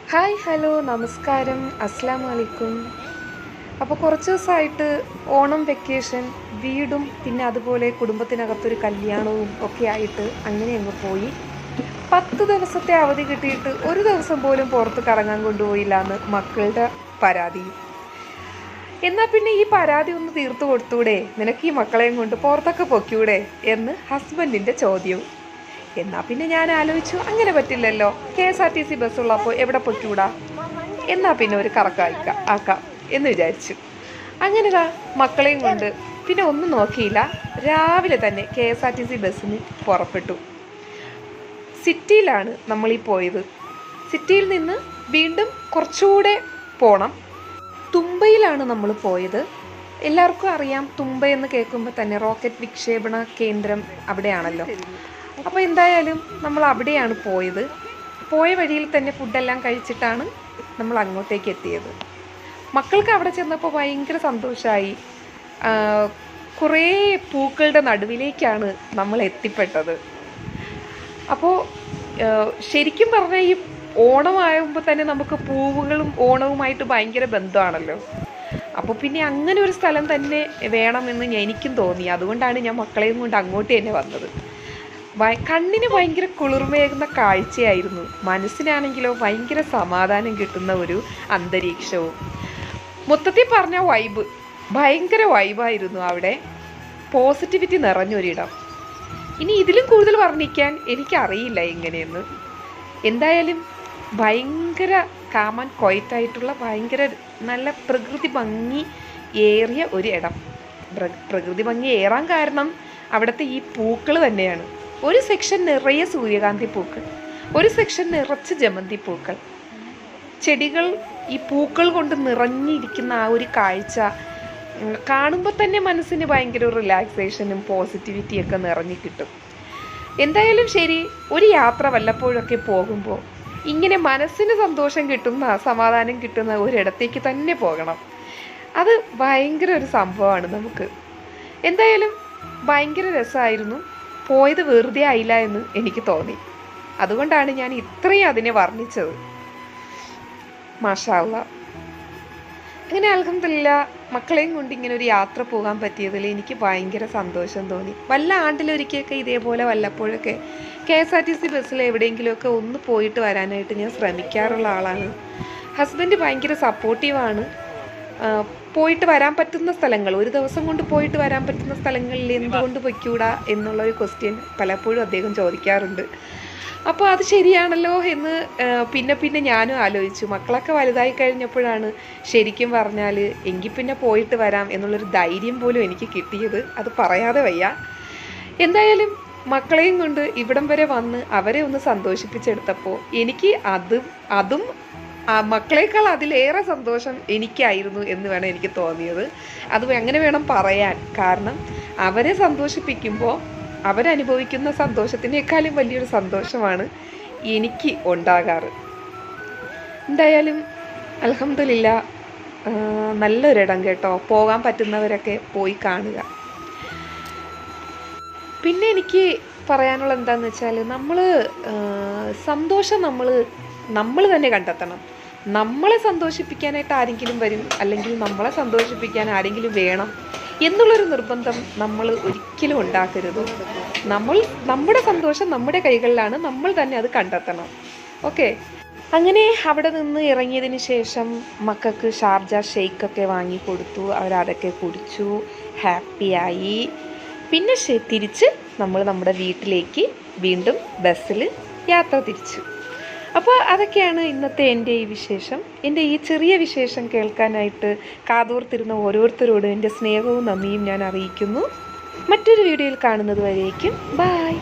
Hi hello നമസ്കാരം അസ്സലാമു അലൈക്കും. അപ്പോൾ കുറച്ച് ദിവസമായിട്ട് ഓണം വെക്കേഷൻ വീടും പിന്നെ അതുപോലെ കുടുംബത്തിനകത്തൊരു കല്യാണവും ഒക്കെ ആയിട്ട് അങ്ങനെ അങ്ങ് പോയി. 10 ദിവസത്തെ അവധി കിട്ടിയിട്ട് ഒരു ദിവസം പോലും പുറത്ത് കറങ്ങാൻ കൊണ്ടുപോയില്ല എന്ന് മക്കളുടെ പരാതി. എന്നാൽ പിന്നെ ഈ പരാതി ഒന്ന് തീർത്തു കൊടുത്തൂടെ, നിനക്ക് ഈ മക്കളെയും കൊണ്ട് പുറത്തൊക്കെ പൊക്കൂടെ എന്ന് ഹസ്ബൻഡിൻ്റെ ചോദ്യവും. എന്നാൽ പിന്നെ ഞാൻ ആലോചിച്ചു, അങ്ങനെ പറ്റില്ലല്ലോ, KSRTC ബസ്സുള്ളപ്പോൾ എവിടെ പൊയ്ക്കൂടാ, എന്നാൽ പിന്നെ ഒരു ആക്കാം എന്ന് വിചാരിച്ചു. അങ്ങനെ മക്കളെയും കൊണ്ട് പിന്നെ ഒന്നും നോക്കിയില്ല, രാവിലെ തന്നെ KSRTC ബസ്സിന് പുറപ്പെട്ടു. സിറ്റിയിലാണ് നമ്മളീ പോയത്. സിറ്റിയിൽ നിന്ന് വീണ്ടും കുറച്ചുകൂടെ പോകണം. തുമ്പയിലാണ് നമ്മൾ പോയത്. എല്ലാവർക്കും അറിയാം, തുമ്പ എന്ന് കേൾക്കുമ്പോൾ തന്നെ റോക്കറ്റ് വിക്ഷേപണ കേന്ദ്രം അവിടെയാണല്ലോ. അപ്പോൾ എന്തായാലും നമ്മൾ അവിടെയാണ് പോയത്. പോയ വഴിയിൽ തന്നെ ഫുഡെല്ലാം കഴിച്ചിട്ടാണ് നമ്മൾ അങ്ങോട്ടേക്ക് എത്തിയത്. മക്കൾക്ക് അവിടെ ചെന്നപ്പോൾ ഭയങ്കര സന്തോഷമായി. കുറേ പൂക്കളുടെ നടുവിലേക്കാണ് നമ്മൾ എത്തിപ്പെട്ടത്. അപ്പോൾ ശരിക്കും പറഞ്ഞാൽ ഈ ഓണമാകുമ്പോൾ തന്നെ നമുക്ക് പൂവുകളും ഓണവുമായിട്ട് ഭയങ്കര ബന്ധമാണല്ലോ. അപ്പോൾ പിന്നെ അങ്ങനെ ഒരു സ്ഥലം തന്നെ വേണമെന്ന് എനിക്കും തോന്നി. അതുകൊണ്ടാണ് ഞാൻ മക്കളെയും കൊണ്ട് അങ്ങോട്ട് തന്നെ വന്നത്. കണ്ണിന് ഭയങ്കര കുളിർമയേകുന്ന കാഴ്ചയായിരുന്നു. മനസ്സിനാണെങ്കിലോ ഭയങ്കര സമാധാനം കിട്ടുന്ന ഒരു അന്തരീക്ഷവും. മൊത്തത്തിൽ പറഞ്ഞ ഭയങ്കര വൈബായിരുന്നു അവിടെ. പോസിറ്റിവിറ്റി നിറഞ്ഞൊരിടം. ഇനി ഇതിലും കൂടുതൽ വർണ്ണിക്കാൻ എനിക്കറിയില്ല എങ്ങനെയെന്ന്. എന്തായാലും ഭയങ്കര കാമൻ ക്വയറ്റായിട്ടുള്ള ഭയങ്കര നല്ല പ്രകൃതി ഭംഗി ഏറിയ ഒരു ഇടം. പ്രകൃതി ഭംഗി ഏറാൻ കാരണം അവിടുത്തെ ഈ പൂക്കൾ തന്നെയാണ്. ഒരു സെക്ഷൻ നിറയെ സൂര്യകാന്തി പൂക്കൾ, ഒരു സെക്ഷൻ നിറച്ച് ജമന്തി പൂക്കൾ. ചെടികൾ ഈ പൂക്കൾ കൊണ്ട് നിറഞ്ഞിരിക്കുന്ന ആ ഒരു കാഴ്ച കാണുമ്പോൾ തന്നെ മനസ്സിന് ഭയങ്കര റിലാക്സേഷനും പോസിറ്റിവിറ്റിയൊക്കെ നിറഞ്ഞു കിട്ടും. എന്തായാലും ശരി, ഒരു യാത്ര വല്ലപ്പോഴൊക്കെ പോകുമ്പോൾ ഇങ്ങനെ മനസ്സിന് സന്തോഷം കിട്ടുന്ന സമാധാനം കിട്ടുന്ന ഒരിടത്തേക്ക് തന്നെ പോകണം. അത് ഭയങ്കര ഒരു സംഭവമാണ് നമുക്ക്. എന്തായാലും ഭയങ്കര രസമായിരുന്നു. പോയത് വെറുതെ ആയില്ല എന്ന് എനിക്ക് തോന്നി. അതുകൊണ്ടാണ് ഞാൻ ഇത്രയും അതിനെ വർണ്ണിച്ചത്. മാഷാ അല്ലാഹ്. അങ്ങനെ അൽഹംദുലില്ലാഹ് മക്കളെയും കൊണ്ട് ഇങ്ങനെ ഒരു യാത്ര പോകാൻ പറ്റിയതിൽ എനിക്ക് ഭയങ്കര സന്തോഷം തോന്നി. വല്ല ആണ്ടിലൊരിക്കലൊക്കെ ഇതേപോലെ വല്ലപ്പോഴൊക്കെ KSRTC ബസ്സിൽ എവിടെയെങ്കിലുമൊക്കെ ഒന്ന് പോയിട്ട് വരാനായിട്ട് ഞാൻ ശ്രമിക്കാറുള്ള ആളാണ്. ഹസ്ബൻഡ് ഭയങ്കര സപ്പോർട്ടീവാണ്. പോയിട്ട് വരാൻ പറ്റുന്ന സ്ഥലങ്ങൾ, ഒരു ദിവസം കൊണ്ട് പോയിട്ട് വരാൻ പറ്റുന്ന സ്ഥലങ്ങളിൽ എന്തുകൊണ്ട് പൊയ്ക്കൂടാ എന്നുള്ളൊരു ക്വസ്റ്റ്യൻ പലപ്പോഴും അദ്ദേഹം ചോദിക്കാറുണ്ട്. അപ്പോൾ അത് ശരിയാണല്ലോ എന്ന് പിന്നെ ഞാനും ആലോചിച്ചു. മക്കളൊക്കെ വലുതായി കഴിഞ്ഞപ്പോഴാണ് ശരിക്കും പറഞ്ഞാൽ എങ്കിൽ പിന്നെ പോയിട്ട് വരാം എന്നുള്ളൊരു ധൈര്യം പോലും എനിക്ക് കിട്ടിയത്. അത് പറയാതെ വയ്യ. എന്തായാലും മക്കളെയും കൊണ്ട് ഇവിടം വരെ വന്ന് അവരെ ഒന്ന് സന്തോഷിപ്പിച്ചെടുത്തപ്പോൾ എനിക്ക് അതും മക്കളേക്കാൾ അതിലേറെ സന്തോഷം എനിക്കായിരുന്നു എന്ന് വേണം എനിക്ക് തോന്നിയത്. അത് അങ്ങനെ വേണം പറയാൻ. കാരണം അവരെ സന്തോഷിപ്പിക്കുമ്പോൾ അവരനുഭവിക്കുന്ന സന്തോഷത്തിനേക്കാളും വലിയൊരു സന്തോഷമാണ് എനിക്ക് ഉണ്ടാകാറ്. എന്തായാലും അൽഹംദുലില്ലാഹ് നല്ലൊരിടം കേട്ടോ. പോകാൻ പറ്റുന്നവരൊക്കെ പോയി കാണുക. പിന്നെ എനിക്ക് പറയാനുള്ള എന്താണെന്ന് വെച്ചാൽ, സന്തോഷം നമ്മൾ തന്നെ കണ്ടെത്തണം. നമ്മളെ സന്തോഷിപ്പിക്കാനായിട്ട് ആരെങ്കിലും വരും, അല്ലെങ്കിൽ നമ്മളെ സന്തോഷിപ്പിക്കാൻ ആരെങ്കിലും വേണം എന്നുള്ളൊരു നിർബന്ധം നമ്മൾ ഒരിക്കലും ഉണ്ടാക്കരുത്. നമ്മുടെ സന്തോഷം നമ്മുടെ കൈകളിലാണ്. നമ്മൾ തന്നെ അത് കണ്ടെത്തണം. ഓക്കെ. അങ്ങനെ അവിടെ നിന്ന് ഇറങ്ങിയതിന് ശേഷം മക്കൾക്ക് ഷാർജ ഷെയ്ക്കൊക്കെ വാങ്ങി കൊടുത്തു. അവരതൊക്കെ കുടിച്ചു, ഹാപ്പിയായി. പിന്നെ തിരിച്ച് നമ്മൾ നമ്മുടെ വീട്ടിലേക്ക് വീണ്ടും ബസ്സിൽ യാത്ര തിരിച്ചു. അപ്പോൾ അതൊക്കെയാണ് ഇന്നത്തെ എൻ്റെ ഈ വിശേഷം. എൻ്റെ ഈ ചെറിയ വിശേഷം കേൾക്കാനായിട്ട് കാതോർത്തിരുന്ന ഓരോരുത്തരോടും എൻ്റെ സ്നേഹവും നന്ദിയും ഞാൻ അറിയിക്കുന്നു. മറ്റൊരു വീഡിയോയിൽ കാണുന്നത് വരേക്കും ബൈ.